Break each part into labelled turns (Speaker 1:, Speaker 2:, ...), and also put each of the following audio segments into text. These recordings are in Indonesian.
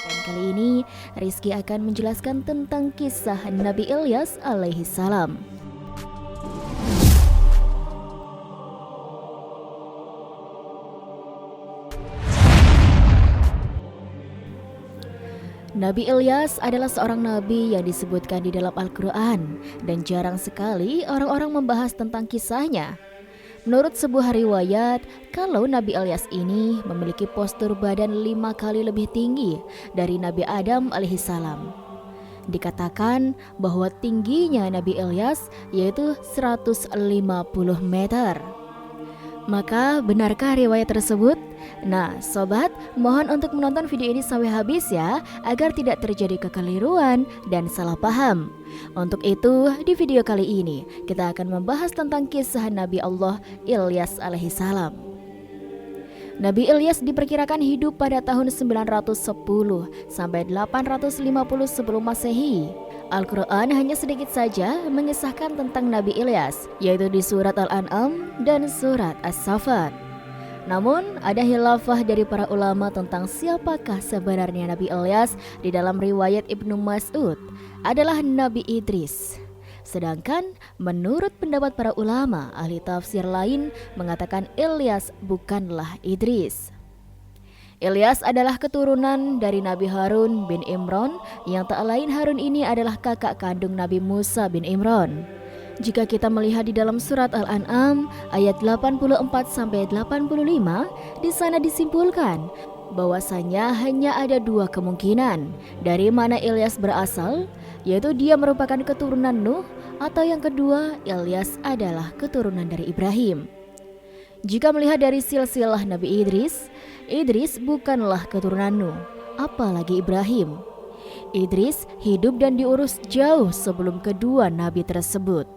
Speaker 1: Dan kali ini Rizky akan menjelaskan tentang kisah Nabi Ilyas alaihi salam. Nabi Ilyas adalah seorang nabi yang disebutkan di dalam Al-Quran dan jarang sekali orang-orang membahas tentang kisahnya. Menurut sebuah riwayat, kalau Nabi Ilyas ini memiliki postur badan 5 kali lebih tinggi dari Nabi Adam alaihissalam. Dikatakan bahwa tingginya Nabi Ilyas yaitu 150 meter. Maka benarkah riwayat tersebut? Nah sobat, mohon untuk menonton video ini sampai habis ya, agar tidak terjadi kekeliruan dan salah paham. Untuk itu, di video kali ini kita akan membahas tentang kisah Nabi Allah Ilyas alaihissalam. Nabi Ilyas diperkirakan hidup pada tahun 910 sampai 850 sebelum Masehi. Al-Quran hanya sedikit saja mengisahkan tentang Nabi Ilyas, yaitu di surat Al-An'am dan surat As-Saffat. Namun ada khilafah dari para ulama tentang siapakah sebenarnya Nabi Ilyas. Di dalam riwayat Ibnu Mas'ud adalah Nabi Idris. Sedangkan menurut pendapat para ulama, ahli tafsir lain mengatakan Ilyas bukanlah Idris. Ilyas adalah keturunan dari Nabi Harun bin Imran, yang tak lain Harun ini adalah kakak kandung Nabi Musa bin Imran. Jika kita melihat di dalam surat Al-An'am ayat 84-85, di sana disimpulkan bahwasanya hanya ada 2 kemungkinan dari mana Ilyas berasal, yaitu dia merupakan keturunan Nuh, atau yang kedua Ilyas adalah keturunan dari Ibrahim. Jika melihat dari silsilah Nabi Idris, Idris bukanlah keturunan Nuh, apalagi Ibrahim. Idris hidup dan diurus jauh sebelum kedua nabi tersebut.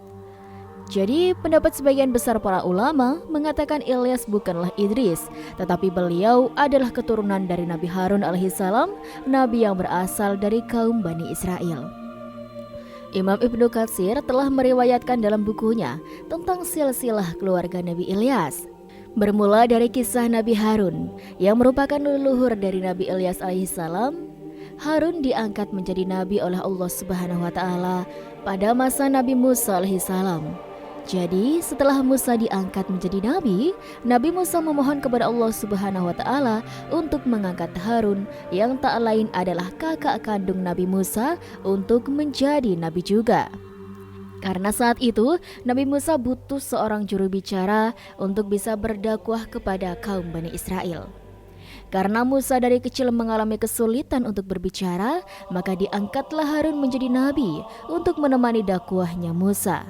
Speaker 1: Jadi pendapat sebagian besar para ulama mengatakan Ilyas bukanlah Idris, tetapi beliau adalah keturunan dari Nabi Harun alaihissalam, nabi yang berasal dari kaum Bani Israel. Imam Ibnu Katsir telah meriwayatkan dalam bukunya tentang silsilah keluarga Nabi Ilyas. Bermula dari kisah Nabi Harun yang merupakan leluhur dari Nabi Ilyas alaihissalam. Harun diangkat menjadi nabi oleh Allah Subhanahu wa taala pada masa Nabi Musa alaihissalam. Jadi setelah Musa diangkat menjadi nabi, Nabi Musa memohon kepada Allah Subhanahu wa taala untuk mengangkat Harun yang tak lain adalah kakak kandung Nabi Musa untuk menjadi nabi juga. Karena saat itu Nabi Musa butuh seorang juru bicara untuk bisa berdakwah kepada kaum Bani Israel. Karena Musa dari kecil mengalami kesulitan untuk berbicara, maka diangkatlah Harun menjadi nabi untuk menemani dakwahnya Musa.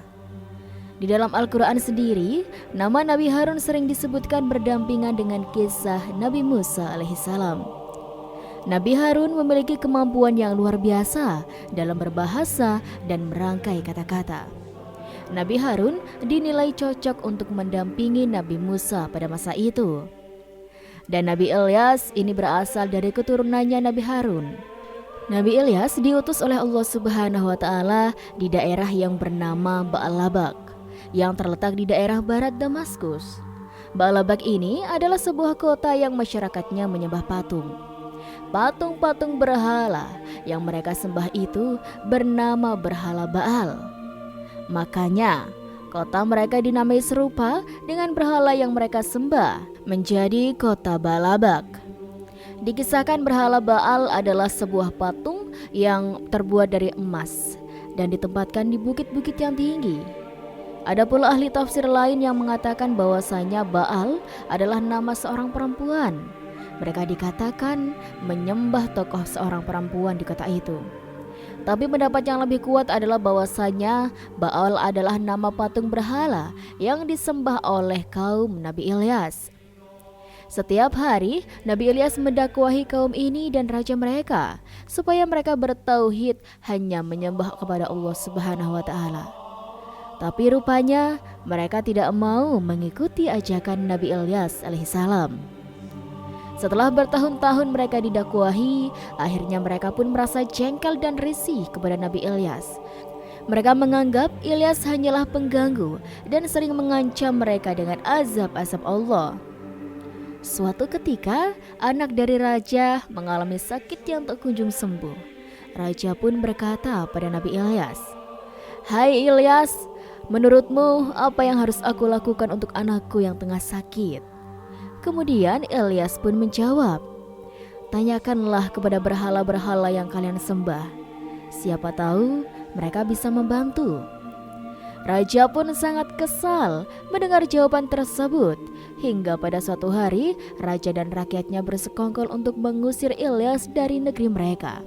Speaker 1: Di dalam Al-Quran sendiri, nama Nabi Harun sering disebutkan berdampingan dengan kisah Nabi Musa alaihissalam. Nabi Harun memiliki kemampuan yang luar biasa dalam berbahasa dan merangkai kata-kata. Nabi Harun dinilai cocok untuk mendampingi Nabi Musa pada masa itu. Dan Nabi Ilyas ini berasal dari keturunannya Nabi Harun. Nabi Ilyas diutus oleh Allah Subhanahu wa taala di daerah yang bernama Ba'alabak, yang terletak di daerah barat Damaskus. Ba'alabak ini adalah sebuah kota yang masyarakatnya menyembah patung. Patung-patung berhala yang mereka sembah itu bernama berhala Baal. Makanya kota mereka dinamai serupa dengan berhala yang mereka sembah, menjadi kota Ba'alabak. Dikisahkan berhala Baal adalah sebuah patung yang terbuat dari emas dan ditempatkan di bukit-bukit yang tinggi. Ada pula ahli tafsir lain yang mengatakan bahwasanya Baal adalah nama seorang perempuan. Mereka dikatakan menyembah tokoh seorang perempuan di kota itu. Tapi pendapat yang lebih kuat adalah bahwasanya Baal adalah nama patung berhala yang disembah oleh kaum Nabi Ilyas. Setiap hari Nabi Ilyas mendakwahi kaum ini dan raja mereka supaya mereka bertauhid hanya menyembah kepada Allah Subhanahu wa taala. Tapi rupanya mereka tidak mau mengikuti ajakan Nabi Ilyas alaihissalam. Setelah bertahun-tahun mereka didakwahi, akhirnya mereka pun merasa jengkel dan risih kepada Nabi Ilyas. Mereka menganggap Ilyas hanyalah pengganggu dan sering mengancam mereka dengan azab-azab Allah. Suatu ketika, anak dari raja mengalami sakit yang tak kunjung sembuh. Raja pun berkata pada Nabi Ilyas, "Hai Ilyas, menurutmu apa yang harus aku lakukan untuk anakku yang tengah sakit?" Kemudian Ilyas pun menjawab, "Tanyakanlah kepada berhala-berhala yang kalian sembah. Siapa tahu mereka bisa membantu." Raja pun sangat kesal mendengar jawaban tersebut. Hingga pada suatu hari, raja dan rakyatnya bersekongkol untuk mengusir Ilyas dari negeri mereka.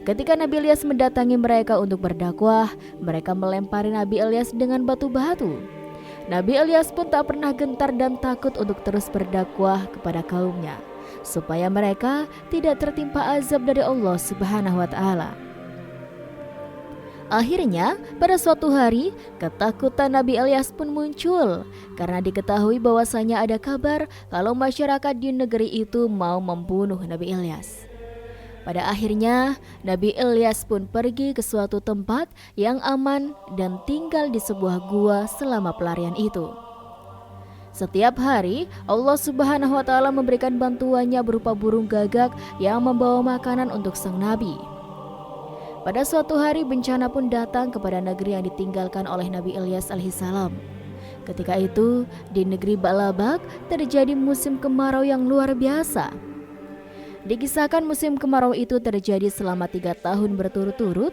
Speaker 1: Ketika Nabi Ilyas mendatangi mereka untuk berdakwah, mereka melempari Nabi Ilyas dengan batu-batu. Nabi Ilyas pun tak pernah gentar dan takut untuk terus berdakwah kepada kaumnya, supaya mereka tidak tertimpa azab dari Allah Subhanahu wa Ta'ala. Akhirnya, pada suatu hari, ketakutan Nabi Ilyas pun muncul karena diketahui bahwasanya ada kabar kalau masyarakat di negeri itu mau membunuh Nabi Ilyas. Pada akhirnya, Nabi Ilyas pun pergi ke suatu tempat yang aman dan tinggal di sebuah gua selama pelarian itu. Setiap hari, Allah Subhanahu wa Ta'ala memberikan bantuannya berupa burung gagak yang membawa makanan untuk sang nabi. Pada suatu hari bencana pun datang kepada negeri yang ditinggalkan oleh Nabi Ilyas alaihissalam. Ketika itu di negeri Ba'labak terjadi musim kemarau yang luar biasa. Dikisahkan musim kemarau itu terjadi selama 3 tahun berturut-turut.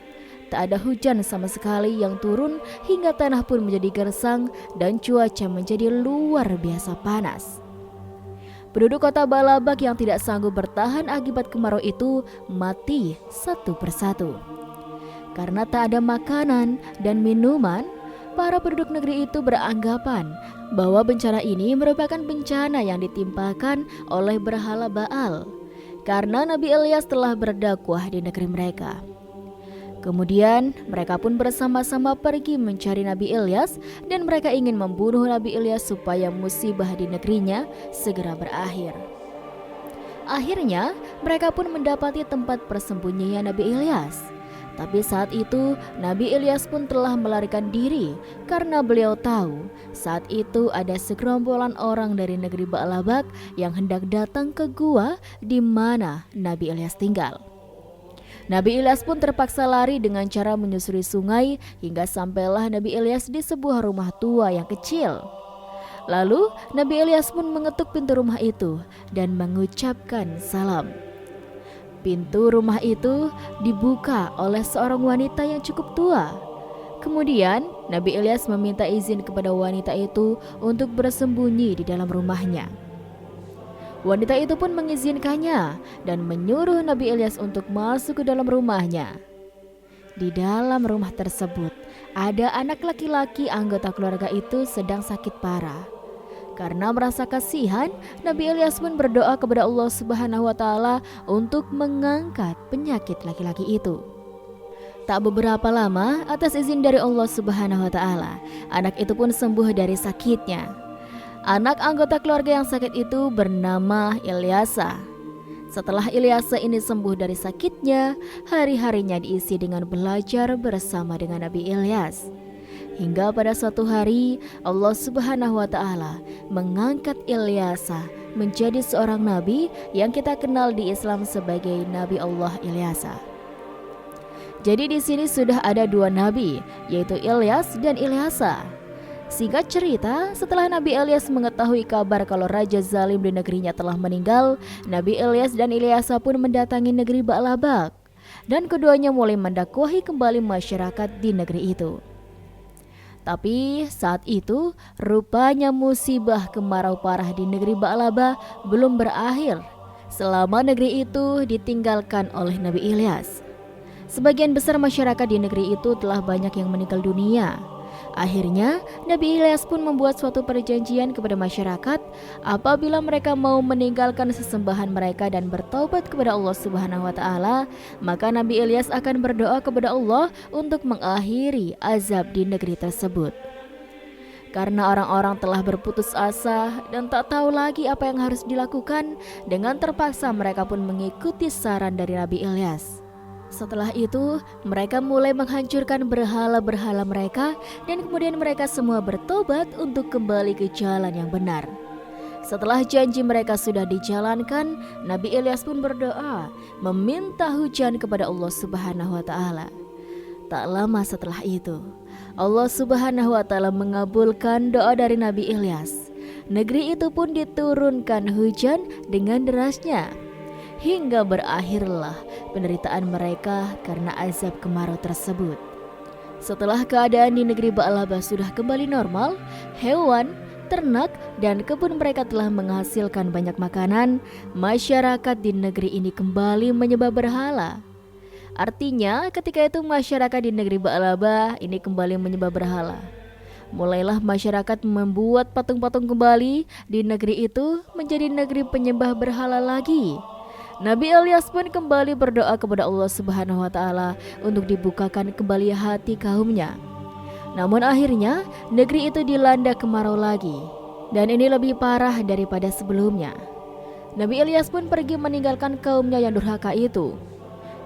Speaker 1: Tak ada hujan sama sekali yang turun hingga tanah pun menjadi gersang dan cuaca menjadi luar biasa panas. Penduduk kota Ba'labak yang tidak sanggup bertahan akibat kemarau itu mati satu persatu. Karena tak ada makanan dan minuman, para penduduk negeri itu beranggapan bahwa bencana ini merupakan bencana yang ditimpakan oleh berhala Baal, karena Nabi Ilyas telah berdakwah di negeri mereka. Kemudian mereka pun bersama-sama pergi mencari Nabi Ilyas dan mereka ingin membunuh Nabi Ilyas supaya musibah di negerinya segera berakhir. Akhirnya mereka pun mendapati tempat persembunyian Nabi Ilyas. Tapi saat itu Nabi Ilyas pun telah melarikan diri karena beliau tahu saat itu ada segerombolan orang dari negeri Ba'labak yang hendak datang ke gua di mana Nabi Ilyas tinggal. Nabi Ilyas pun terpaksa lari dengan cara menyusuri sungai hingga sampailah Nabi Ilyas di sebuah rumah tua yang kecil. Lalu Nabi Ilyas pun mengetuk pintu rumah itu dan mengucapkan salam. Pintu rumah itu dibuka oleh seorang wanita yang cukup tua. Kemudian Nabi Ilyas meminta izin kepada wanita itu untuk bersembunyi di dalam rumahnya. Wanita itu pun mengizinkannya dan menyuruh Nabi Ilyas untuk masuk ke dalam rumahnya. Di dalam rumah tersebut ada anak laki-laki anggota keluarga itu sedang sakit parah. Karena merasa kasihan, Nabi Ilyas pun berdoa kepada Allah Subhanahu wa Ta'ala untuk mengangkat penyakit laki-laki itu. Tak beberapa lama, atas izin dari Allah Subhanahu wa Ta'ala, anak itu pun sembuh dari sakitnya. Anak anggota keluarga yang sakit itu bernama Ilyasa. Setelah Ilyasa ini sembuh dari sakitnya, hari-harinya diisi dengan belajar bersama dengan Nabi Ilyas. Hingga pada suatu hari Allah Subhanahu wa Ta'ala mengangkat Ilyasa menjadi seorang nabi yang kita kenal di Islam sebagai Nabi Allah Ilyasa. Jadi di sini sudah ada 2 nabi, yaitu Ilyas dan Ilyasa. Singkat cerita, setelah Nabi Ilyas mengetahui kabar kalau Raja Zalim di negerinya telah meninggal, Nabi Ilyas dan Ilyasa pun mendatangi negeri Ba'labak dan keduanya mulai mendakwahi kembali masyarakat di negeri itu. Tapi saat itu rupanya musibah kemarau parah di negeri Ba'labak belum berakhir selama negeri itu ditinggalkan oleh Nabi Ilyas. Sebagian besar masyarakat di negeri itu telah banyak yang meninggal dunia. Akhirnya Nabi Ilyas pun membuat suatu perjanjian kepada masyarakat apabila mereka mau meninggalkan sesembahan mereka dan bertaubat kepada Allah Subhanahu wa Ta'ala, maka Nabi Ilyas akan berdoa kepada Allah untuk mengakhiri azab di negeri tersebut. Karena orang-orang telah berputus asa dan tak tahu lagi apa yang harus dilakukan, dengan terpaksa mereka pun mengikuti saran dari Nabi Ilyas. Setelah itu, mereka mulai menghancurkan berhala-berhala mereka dan kemudian mereka semua bertobat untuk kembali ke jalan yang benar. Setelah janji mereka sudah dijalankan, Nabi Ilyas pun berdoa meminta hujan kepada Allah Subhanahu wa taala. Tak lama setelah itu, Allah Subhanahu wa taala mengabulkan doa dari Nabi Ilyas. Negeri itu pun diturunkan hujan dengan derasnya, hingga berakhirlah penderitaan mereka karena azab kemarau tersebut. Setelah keadaan di negeri Ba'labah sudah kembali normal, hewan, ternak, dan kebun mereka telah menghasilkan banyak makanan, masyarakat di negeri ini kembali menyembah berhala. Artinya ketika itu masyarakat di negeri Ba'labah ini kembali menyembah berhala. Mulailah masyarakat membuat patung-patung kembali di negeri itu menjadi negeri penyembah berhala lagi. Nabi Ilyas pun kembali berdoa kepada Allah Subhanahu wa taala untuk dibukakan kembali hati kaumnya. Namun akhirnya negeri itu dilanda kemarau lagi, dan ini lebih parah daripada sebelumnya. Nabi Ilyas pun pergi meninggalkan kaumnya yang durhaka itu.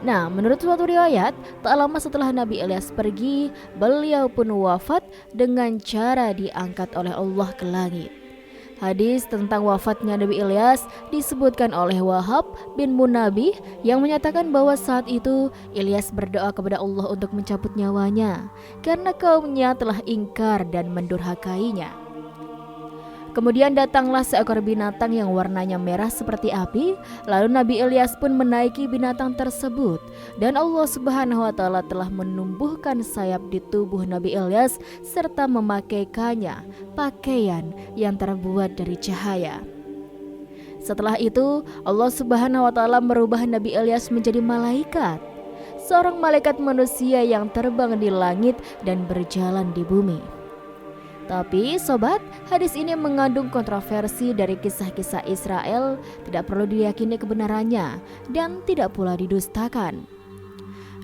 Speaker 1: Nah, menurut suatu riwayat, tak lama setelah Nabi Ilyas pergi, beliau pun wafat dengan cara diangkat oleh Allah ke langit. Hadis tentang wafatnya Nabi Ilyas disebutkan oleh Wahab bin Munabih yang menyatakan bahwa saat itu Ilyas berdoa kepada Allah untuk mencabut nyawanya karena kaumnya telah ingkar dan mendurhakainya. Kemudian datanglah seekor binatang yang warnanya merah seperti api. Lalu Nabi Ilyas pun menaiki binatang tersebut, dan Allah Subhanahu wa taala telah menumbuhkan sayap di tubuh Nabi Ilyas serta memakaikannya pakaian yang terbuat dari cahaya. Setelah itu Allah Subhanahu wa taala merubah Nabi Ilyas menjadi malaikat, seorang malaikat manusia yang terbang di langit dan berjalan di bumi. Tapi sobat, hadis ini mengandung kontroversi dari kisah-kisah Israel, tidak perlu diyakini kebenarannya dan tidak pula didustakan.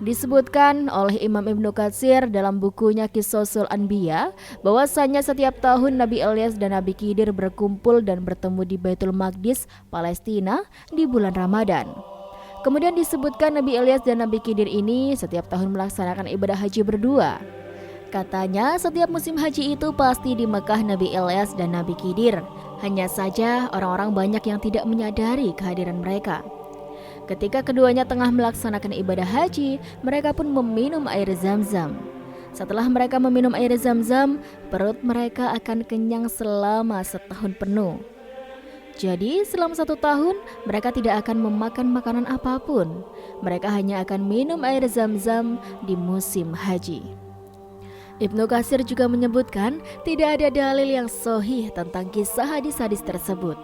Speaker 1: Disebutkan oleh Imam Ibnu Katsir dalam bukunya Qisasul Anbiya bahwasanya setiap tahun Nabi Ilyas dan Nabi Khidir berkumpul dan bertemu di Baitul Maqdis, Palestina di bulan Ramadan. Kemudian disebutkan Nabi Ilyas dan Nabi Khidir ini setiap tahun melaksanakan ibadah haji berdua. Katanya setiap musim haji itu pasti di Mekah Nabi Ilyas dan Nabi Khidir. Hanya saja orang-orang banyak yang tidak menyadari kehadiran mereka. Ketika keduanya tengah melaksanakan ibadah haji, mereka pun meminum air Zam-Zam. Setelah mereka meminum air Zam-Zam, perut mereka akan kenyang selama setahun penuh. Jadi selama 1 tahun mereka tidak akan memakan makanan apapun. Mereka hanya akan minum air Zam-Zam di musim haji. Ibnu Katsir juga menyebutkan tidak ada dalil yang sahih tentang kisah hadis-hadis tersebut.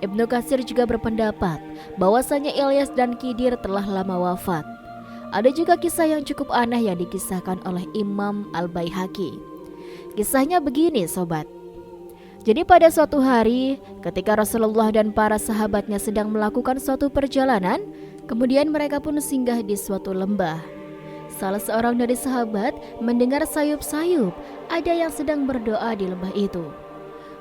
Speaker 1: Ibnu Katsir juga berpendapat bahwasanya Ilyas dan Khidir telah lama wafat. Ada juga kisah yang cukup aneh yang dikisahkan oleh Imam Al-Baihaqi. Kisahnya begini sobat. Jadi pada suatu hari ketika Rasulullah dan para sahabatnya sedang melakukan suatu perjalanan, kemudian mereka pun singgah di suatu lembah. Salah seorang dari sahabat mendengar sayup-sayup ada yang sedang berdoa di lembah itu.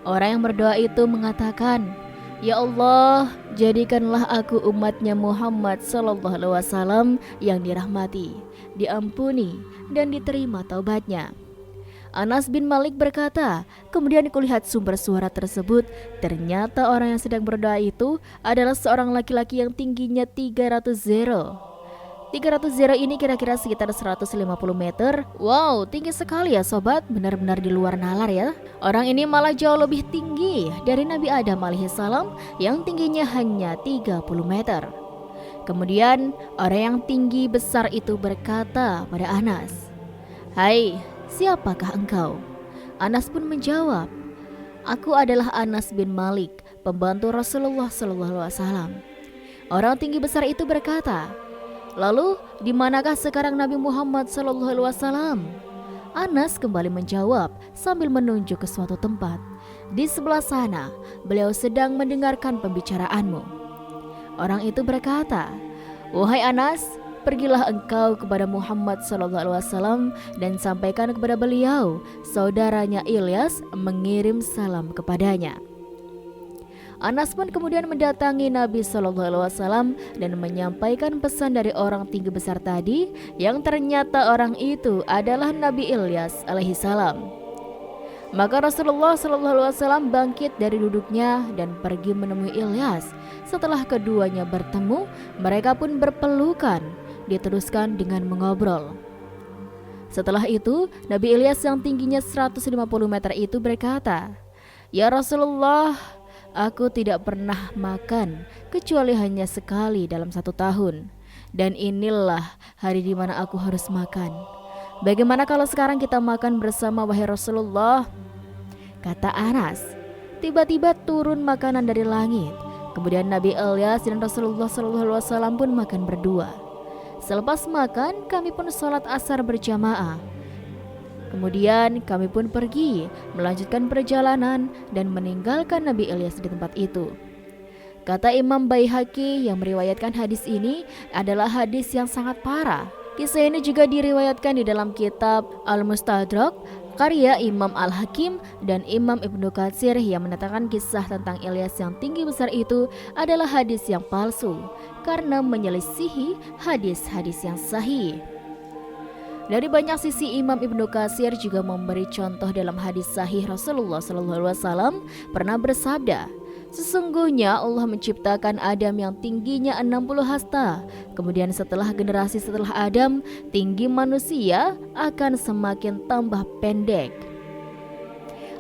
Speaker 1: Orang yang berdoa itu mengatakan, "Ya Allah, jadikanlah aku umatnya Muhammad sallallahu alaihi wasallam yang dirahmati, diampuni dan diterima taubatnya." Anas bin Malik berkata, kemudian kulihat sumber suara tersebut. Ternyata orang yang sedang berdoa itu adalah seorang laki-laki yang tingginya 300 zero. 300 zero ini kira-kira sekitar 150 meter. Wow, tinggi sekali ya sobat, benar-benar di luar nalar ya. Orang ini malah jauh lebih tinggi dari Nabi Adam alaihissalam yang tingginya hanya 30 meter. Kemudian orang yang tinggi besar itu berkata pada Anas, "Hai, siapakah engkau?" Anas pun menjawab, "Aku adalah Anas bin Malik, pembantu Rasulullah SAW." Orang tinggi besar itu berkata, "Lalu di manakah sekarang Nabi Muhammad SAW?" Anas kembali menjawab sambil menunjuk ke suatu tempat. "Di sebelah sana, beliau sedang mendengarkan pembicaraanmu." Orang itu berkata, "Wahai Anas, pergilah engkau kepada Muhammad SAW dan sampaikan kepada beliau, saudaranya Ilyas mengirim salam kepadanya." Anas pun kemudian mendatangi Nabi SAW dan menyampaikan pesan dari orang tinggi besar tadi, yang ternyata orang itu adalah Nabi Ilyas alaihissalam. Maka Rasulullah SAW bangkit dari duduknya dan pergi menemui Ilyas. Setelah keduanya bertemu, mereka pun berpelukan. Diteruskan dengan mengobrol. Setelah itu, Nabi Ilyas yang tingginya 150 meter itu berkata, "Ya Rasulullah, aku tidak pernah makan kecuali hanya sekali dalam 1 tahun. Dan inilah hari di mana aku harus makan. Bagaimana kalau sekarang kita makan bersama wahai Rasulullah?" Kata Anas, tiba-tiba turun makanan dari langit. Kemudian Nabi Ilyas dan Rasulullah SAW pun makan berdua. Selepas makan, kami pun sholat asar berjamaah. Kemudian kami pun pergi melanjutkan perjalanan dan meninggalkan Nabi Ilyas di tempat itu. Kata Imam Baihaqi yang meriwayatkan hadis ini adalah hadis yang sangat parah. Kisah ini juga diriwayatkan di dalam kitab Al-Mustadrak karya Imam Al-Hakim dan Imam Ibnu Katsir yang menyatakan kisah tentang Ilyas yang tinggi besar itu adalah hadis yang palsu karena menyelisihi hadis-hadis yang sahih. Dari banyak sisi, Imam Ibnu Katsir juga memberi contoh dalam hadis sahih Rasulullah SAW pernah bersabda, "Sesungguhnya Allah menciptakan Adam yang tingginya 60 hasta. Kemudian setelah generasi setelah Adam, tinggi manusia akan semakin tambah pendek."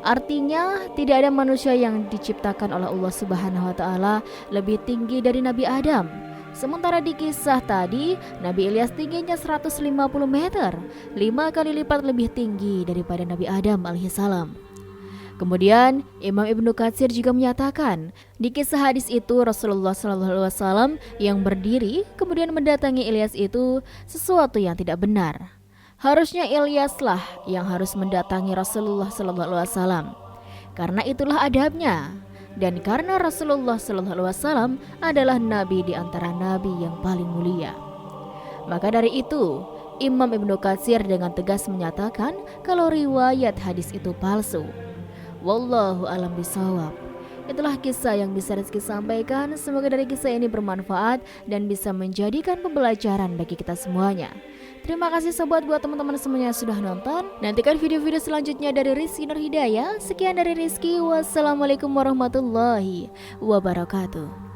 Speaker 1: Artinya, tidak ada manusia yang diciptakan oleh Allah Subhanahu wa taala lebih tinggi dari Nabi Adam. Sementara di kisah tadi, Nabi Ilyas tingginya 150 meter, 5 kali lipat lebih tinggi daripada Nabi Adam alaihissalam. Kemudian Imam Ibnu Katsir juga menyatakan di kisah hadis itu Rasulullah SAW yang berdiri kemudian mendatangi Ilyas itu sesuatu yang tidak benar. Harusnya Ilyaslah yang harus mendatangi Rasulullah SAW. Karena itulah adabnya. Dan karena Rasulullah SAW adalah nabi di antara nabi yang paling mulia. Maka dari itu Imam Ibnu Katsir dengan tegas menyatakan kalau riwayat hadis itu palsu. Wallahu alam bishawab. Itulah kisah yang bisa Rizky sampaikan. Semoga dari kisah ini bermanfaat dan bisa menjadikan pembelajaran bagi kita semuanya. Terima kasih sobat buat teman-teman semuanya yang sudah nonton. Nantikan video-video selanjutnya dari Rizky Nur Hidayah. Sekian dari Rizky. Wassalamualaikum warahmatullahi wabarakatuh.